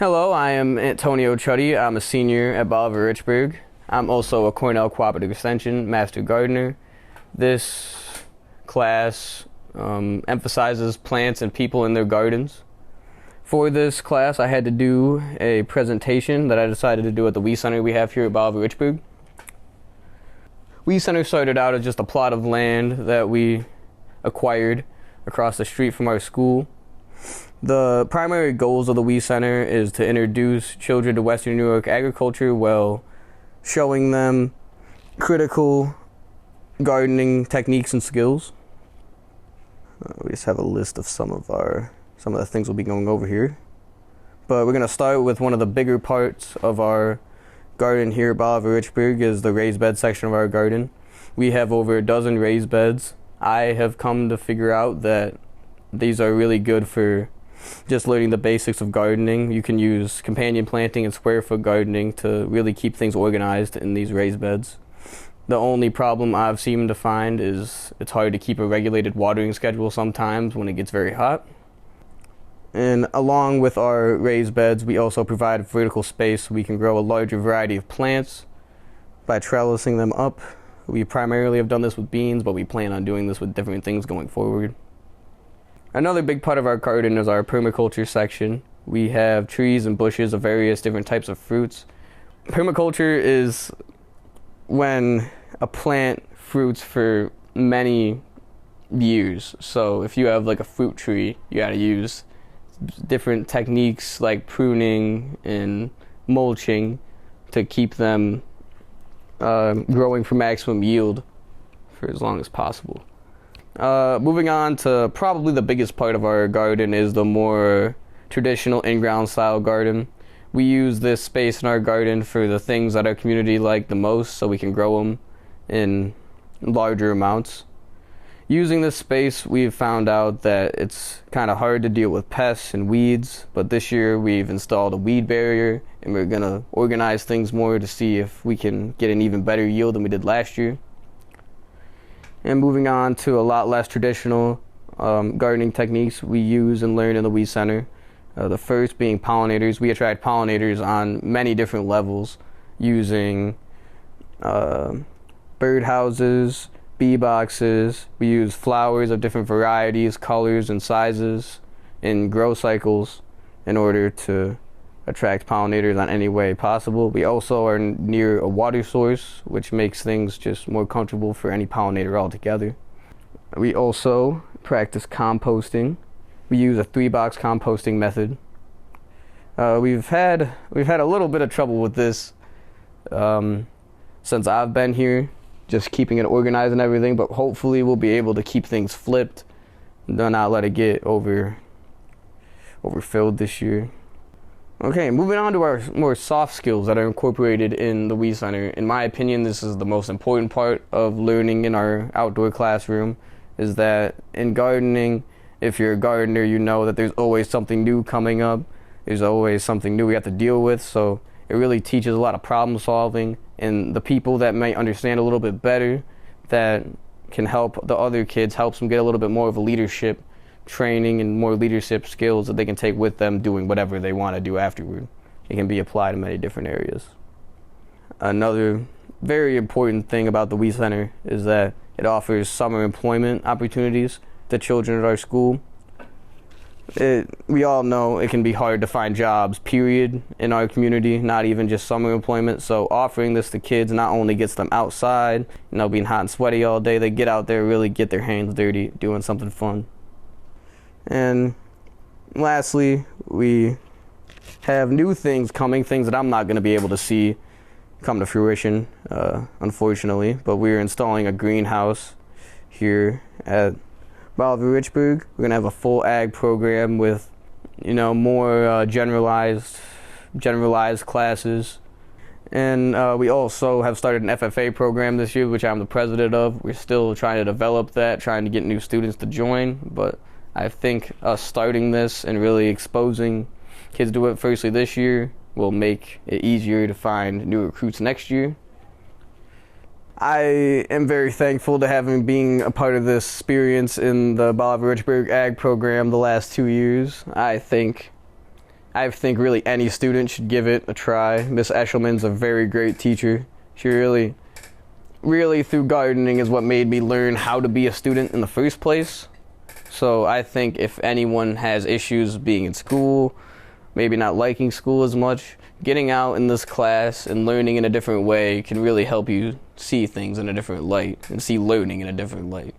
Hello, I am Antonio Chudy. I'm a senior at Bolivar-Richburg. I'm also a Cornell Cooperative Extension Master Gardener. This class emphasizes plants and people in their gardens. For this class, I had to do a presentation that I decided to do at the WE Center we have here at Bolivar-Richburg. WE Center started out as just a plot of land that we acquired across the street from our school. The primary goals of the WE Center is to introduce children to Western New York agriculture while showing them critical gardening techniques and skills. We just have a list of some of the things we'll be going over here. But we're going to start with one of the bigger parts of our garden here at Bolivar-Richburg is the raised bed section of our garden. We have over a dozen raised beds. I have come to figure out that these are really good for just learning the basics of gardening. You can use companion planting and square foot gardening to really keep things organized in these raised beds. The only problem I've seemed to find is it's hard to keep a regulated watering schedule sometimes when it gets very hot. And along with our raised beds, we also provide vertical space so we can grow a larger variety of plants by trellising them up. We primarily have done this with beans, but we plan on doing this with different things going forward. Another big part of our garden is our permaculture section. We have trees and bushes of various different types of fruits. Permaculture is when a plant fruits for many years. So if you have like a fruit tree, you gotta use different techniques like pruning and mulching to keep them growing for maximum yield for as long as possible. Moving on to probably the biggest part of our garden is the more traditional in-ground style garden. We use this space in our garden for the things that our community like the most so we can grow them in larger amounts. Using this space, we've found out that it's kind of hard to deal with pests and weeds, but this year we've installed a weed barrier and we're going to organize things more to see if we can get an even better yield than we did last year. And moving on to a lot less traditional gardening techniques we use and learn in the WE Center. The first being pollinators. We attract pollinators on many different levels using birdhouses, bee boxes. We use flowers of different varieties, colors, and sizes in grow cycles in order to attract pollinators on any way possible. We also are near a water source, which makes things just more comfortable for any pollinator altogether. We also practice composting. We use a 3-box composting method. We've had a little bit of trouble with this since I've been here, just keeping it organized and everything, but hopefully we'll be able to keep things flipped and not let it get overfilled this year. Okay, moving on to our more soft skills that are incorporated in the WE Center. In my opinion, this is the most important part of learning in our outdoor classroom, is that in gardening, if you're a gardener, you know that there's always something new coming up. There's always something new we have to deal with, so it really teaches a lot of problem solving, and the people that may understand a little bit better, that can help the other kids, helps them get a little bit more of a leadership training and more leadership skills that they can take with them doing whatever they want to do afterward. It can be applied in many different areas. Another very important thing about the WE Center is that it offers summer employment opportunities to children at our school. We all know it can be hard to find jobs, period, in our community, not even just summer employment. So offering this to kids not only gets them outside, being hot and sweaty all day, they get out there, really get their hands dirty, doing something fun. And lastly, we have new things coming, things that I'm not going to be able to see come to fruition, unfortunately. But we're installing a greenhouse here at Bolivar-Richburg. We're going to have a full ag program with, more generalized classes. And we also have started an FFA program this year, which I'm the president of. We're still trying to develop that, trying to get new students to join, but I think us starting this and really exposing kids to it firstly this year will make it easier to find new recruits next year. I am very thankful to having been a part of this experience in the Bolivar-Richburg Ag program the last 2 years. I think I think really any student should give it a try. Miss Eshelman's a very great teacher. She really through gardening is what made me learn how to be a student in the first place. So I think if anyone has issues being in school, maybe not liking school as much, getting out in this class and learning in a different way can really help you see things in a different light and see learning in a different light.